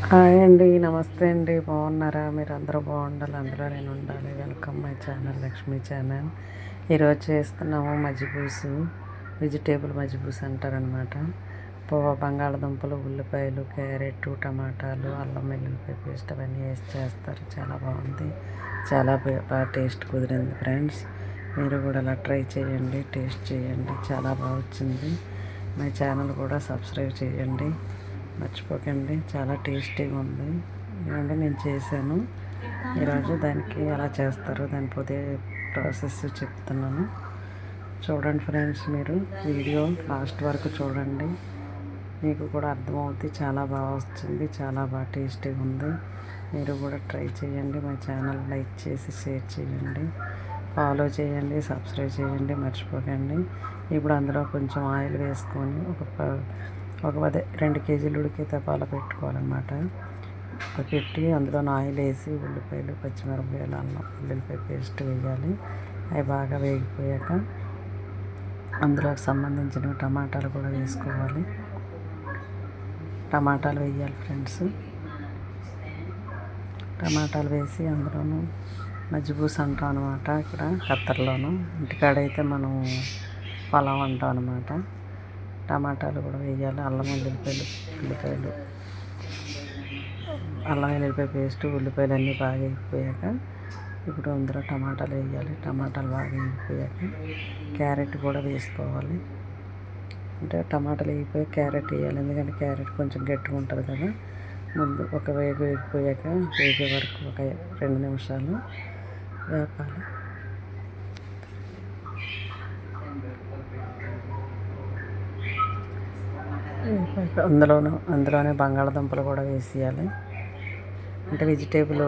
Hi అండి, నమస్తే అండి. బాగున్నారా? మీరు అందరూ బాగుండాలి, అందులో నేను ఉండాలి. Welcome my channel, Lakshmi channel. ఈరోజు చేస్తున్నాము మజ్జిపూసు, వెజిటేబుల్ మజ్జిపూసు అంటారనమాట. బంగాళదుంపలు, ఉల్లిపాయలు, క్యారెట్, టమాటాలు, అల్లం వెల్లుల్లిపాయ పేస్ట్ అవన్నీ వేసి చేస్తారు. చాలా బాగుంది, చాలా బాగా టేస్ట్ కుదిరింది ఫ్రెండ్స్. మీరు కూడా అలా ట్రై చేయండి, టేస్ట్ చేయండి. చాలా బాగా వచ్చింది. మై ఛానల్ కూడా సబ్స్క్రైబ్ చేయండి, మర్చిపోకండి. చాలా టేస్టీగా ఉంది. ఏమంటే నేను చేశాను ఈరోజు. దానికి ఎలా చేస్తారో దాని పొదే ప్రాసెస్ చెప్తున్నాను. చూడండి ఫ్రెండ్స్, మీరు వీడియో లాస్ట్ వరకు చూడండి, మీకు కూడా అర్థమవుతుంది. చాలా బాగా వచ్చింది, చాలా బాగా టేస్టీగా ఉంది. మీరు కూడా ట్రై చేయండి. మా ఛానల్ లైక్ చేసి షేర్ చేయండి, ఫాలో చేయండి, సబ్స్క్రైబ్ చేయండి, మర్చిపోకండి. ఇప్పుడు అందులో కొంచెం ఆయిల్ వేసుకొని ఒక 2 కేజీలు ఉడికితే పాలు పెట్టుకోవాలన్నమాట. పెట్టి అందులో ఆయిల్ వేసి ఉల్లిపాయలు, పచ్చిమిరపకాయలు, అల్లం వెల్లుల్లిపాయ పేస్ట్ వేయాలి. అవి బాగా వేగిపోయాక అందులోకి సంబంధించిన టమాటాలు కూడా వేసుకోవాలి. టమాటాలు వేయాలి ఫ్రెండ్స్. టమాటాలు వేసి అందులోనూ మజ్జిపూస అంటాం అనమాట. ఇక్కడ ఖత్తర్లోను, ఇంటికాడైతే మనం పలావ్ అంటాం అనమాట. టమాటాలు కూడా వేయాలి. అల్లం వెల్లుల్లిపాయలు, అల్లం వెల్లుల్లిపాయ పేస్ట్, ఉల్లిపాయలు అన్నీ బాగా వేగిపోయాక ఇప్పుడు అందులో టమాటాలు వేయాలి. టమాటాలు బాగా వేగిపోయాక క్యారెట్ కూడా వేసుకోవాలి. అంటే టమాటాలు వేగిపోయి క్యారెట్ వేయాలి, ఎందుకంటే క్యారెట్ కొంచెం గట్టిగా ఉంటుంది కదా. ముందు ఒక వేగిపోయాక వేగే వరకు ఒక 2 నిమిషాలు వేపాలి. అందులోనే బంగాళదుంపలు కూడా వేసేయాలి. అంటే వెజిటేబుల్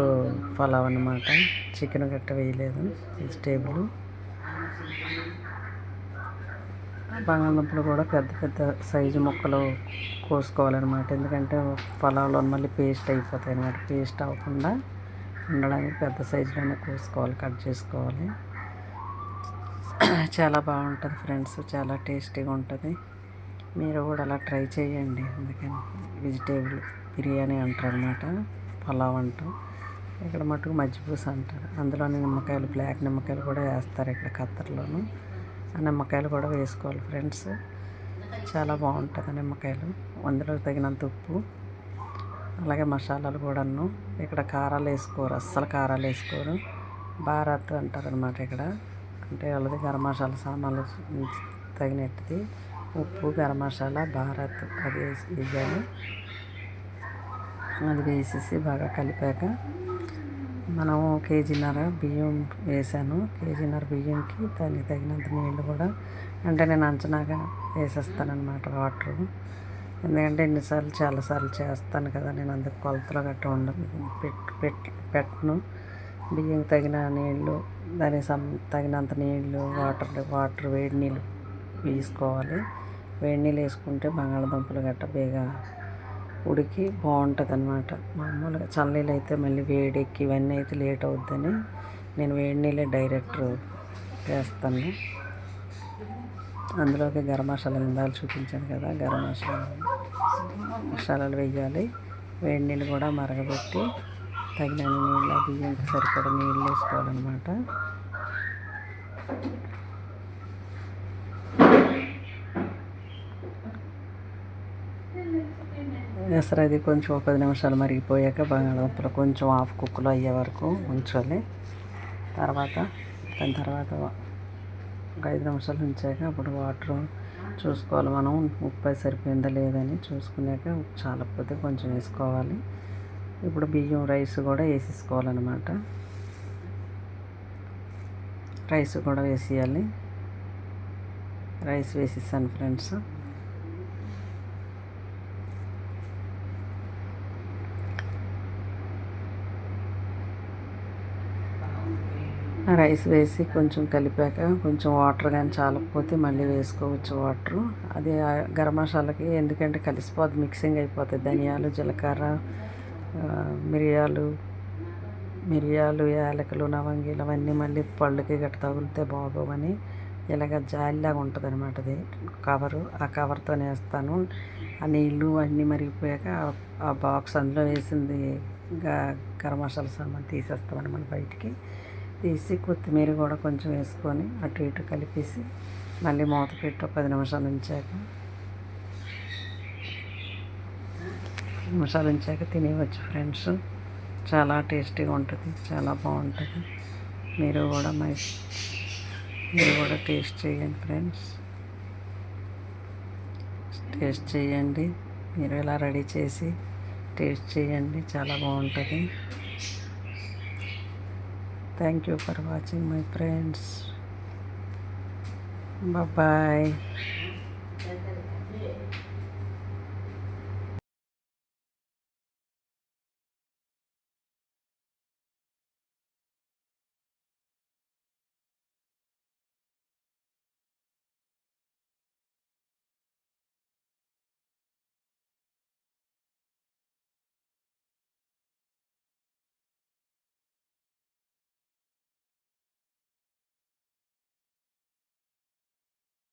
పలావ్ అన్నమాట. చికెన్ గట్ట వేయలేదు, వెజిటేబుల్. బంగాళదుంపలు కూడా పెద్ద పెద్ద సైజు ముక్కలు కోసుకోవాలన్నమాట, ఎందుకంటే పలావ్లో మళ్ళీ పేస్ట్ అయిపోతాయి అన్నమాట. పేస్ట్ అవ్వకుండా ఉండడానికి పెద్ద సైజులోనే కోసుకోవాలి, కట్ చేసుకోవాలి. చాలా బాగుంటుంది ఫ్రెండ్స్, చాలా టేస్టీగా ఉంటుంది. మీరు కూడా అలా ట్రై చేయండి. అందుకని వెజిటేబుల్ బిర్యానీ అంటారు అనమాట, పలావ్ అంటాం. ఇక్కడ మటుకు మజ్జిపూస అంటారు. అందులోని నిమ్మకాయలు, బ్లాక్ నిమ్మకాయలు కూడా వేస్తారు ఇక్కడ ఖత్తర్లోను. ఆ నిమ్మకాయలు కూడా వేసుకోవాలి ఫ్రెండ్స్, చాలా బాగుంటుంది నిమ్మకాయలు. అందులో తగినంత ఉప్పు, అలాగే మసాలాలు కూడాను. ఇక్కడ కారాలు వేసుకోరు, అస్సలు కారాలు వేసుకోరు. భారత్ అంటారు అనమాట ఇక్కడ. అంటే వాళ్ళది గరం మసాలా సామాన్లు తగినట్టుది ఉప్పు, గరం మసాలా, భారత్ అది వేయాలి. అది వేసేసి బాగా కలిపాక మనం కేజీన్నర బియ్యం వేసాను. కేజీన్నర బియ్యంకి దానికి తగినంత నీళ్ళు కూడా, అంటే నేను అంచనాగా వేసేస్తానమాట వాటరు. ఎందుకంటే చాలాసార్లు చేస్తాను కదా నేను, అందుకు కొలతలో గట్రా ఉండదు, పెట్టను. బియ్యం తగిన నీళ్ళు, దానికి తగినంత నీళ్ళు, వాటర్ వేడి నీళ్ళు వేసుకోవాలి. వేడి నీళ్ళు వేసుకుంటే బంగాళదుంపలు గట్ట బేగా ఉడికి బాగుంటుంది అన్నమాట. మామూలుగా చల్లనీళ్ళు అయితే మళ్ళీ వేడెక్కి ఇవన్నీ అయితే లేట్ అవుద్దని నేను వేడి నీళ్ళే డైరెక్ట్ వేస్తాను. అందులోకి గరం మసాలాలు ఇందాక చూపించాను కదా, గరం మసాలాలు వేయాలి. వేడి నీళ్ళు కూడా మరగబెట్టి తగిన నీళ్ళు, బియ్యంకి సరిపడ నీళ్ళు వేసుకోవాలన్నమాట. వేస్తారు. అది కొంచెం 10 నిమిషాలు మరిగిపోయాక బంగాళదుంపలు కొంచెం హాఫ్ కుక్కలో అయ్యే వరకు ఉంచాలి. దాని తర్వాత ఒక 5 నిమిషాలు ఉంచాక అప్పుడు వాటర్ చూసుకోవాలి మనం, ఉప్పు సరిపోయిందా లేదని చూసుకున్నాక ఉప్పు చాలకపోతే కొంచెం వేసుకోవాలి. ఇప్పుడు బియ్యం, రైస్ కూడా వేసేసుకోవాలన్నమాట. రైస్ కూడా వేసేయాలి. రైస్ వేసేసాను ఫ్రెండ్స్. రైస్ వేసి కొంచెం కలిపాక కొంచెం వాటర్ కానీ చాలకపోతే మళ్ళీ వేసుకోవచ్చు వాటరు. అది గరం మసాలాకి, ఎందుకంటే కలిసిపోద్ది, మిక్సింగ్ అయిపోతుంది. ధనియాలు, జీలకర్ర, మిరియాలు, యాలకులు, లవంగిలు అవన్నీ మళ్ళీ పళ్ళుకి గట్ట తగిలితే బాగోవని ఇలాగ జాలిలాగా ఉంటుంది అనమాట. అది కవరు, ఆ కవర్తో వేస్తాను. ఆ నీళ్ళు అన్నీ మరిగిపోయాక ఆ బాక్స్ అందులో వేసింది గరం మసాలా సామాన్ తీసేస్తామని మన బయటికి తీసి కొత్తిమీర కూడా కొంచెం వేసుకొని అటు ఇటు కలిపేసి మళ్ళీ మూత పెట్టి 10 నిమిషాలు ఉంచాక తినేవచ్చు ఫ్రెండ్స్. చాలా టేస్టీగా ఉంటుంది, చాలా బాగుంటుంది. మీరు కూడా టేస్ట్ చేయండి ఫ్రెండ్స్. టేస్ట్ చేయండి, మీరు ఇలా రెడీ చేసి టేస్ట్ చేయండి, చాలా బాగుంటుంది. Thank you for watching my friends. Bye.